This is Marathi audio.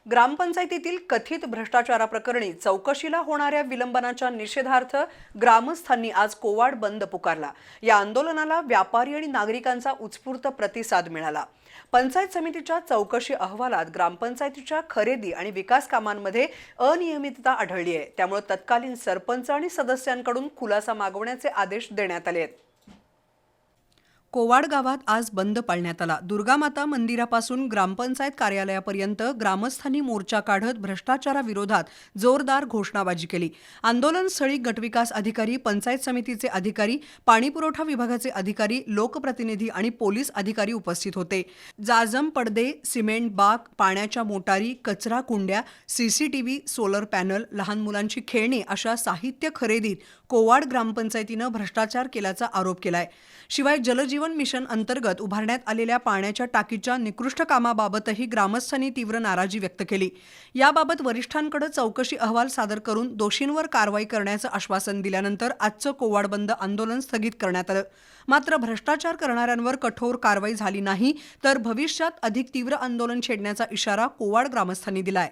ग्रामपंचायतीतील कथित भ्रष्टाचाराप्रकरणी चौकशीला होणाऱ्या विलंबनाच्या निषेधार्थ ग्रामस्थांनी आज कोवाड बंद पुकारला। या आंदोलनाला व्यापारी आणि नागरिकांचा उत्स्फूर्त प्रतिसाद मिळाला। पंचायत समितीच्या चौकशी अहवालात ग्रामपंचायतीच्या खरेदी आणि विकास कामांमध्ये अनियमितता आढळली आहे। त्यामुळे तत्कालीन सरपंच आणि सदस्यांकडून खुलासा मागवण्याचे आदेश देण्यात आले आहेत। कोवाड गावात आज बंद पाळण्यात आला। दुर्गामाता मंदिरापासून ग्रामपंचायत कार्यालयापर्यंत ग्रामस्थांनी मोर्चा काढत भ्रष्टाचाराविरोधात जोरदार घोषणाबाजी केली। आंदोलनस्थळी गटविकास अधिकारी, पंचायत समितीचे अधिकारी, पाणीपुरवठा विभागाचे अधिकारी, लोकप्रतिनिधी आणि पोलीस अधिकारी उपस्थित होते। जाजम पडदे, सिमेंट बाग, पाण्याच्या मोटारी, कचरा कुंड्या, सीसीटीव्ही, सोलर पॅनल, लहान मुलांची खेळणी अशा साहित्य खरेदीत कोवाड ग्रामपंचायतीनं भ्रष्टाचार केल्याचा आरोप केलाय। शिवाय जलजीवन मिशन अंतर्गत उभारण्यात आलेल्या पाण्याच्या टाकीच्या निकृष्ट कामाबाबतही ग्रामस्थांनी तीव्र नाराजी व्यक्त केली। याबाबत वरिष्ठांकडे चौकशी अहवाल सादर करून दोषींवर कारवाई करण्याचं आश्वासन दिल्यानंतर आजचं कोवाड बंद आंदोलन स्थगित करण्यात आलं। मात्र भ्रष्टाचार करणाऱ्यांवर कठोर कारवाई झाली नाही तर भविष्यात अधिक तीव्र आंदोलन छेडण्याचा इशारा कोवाड ग्रामस्थांनी दिलाय।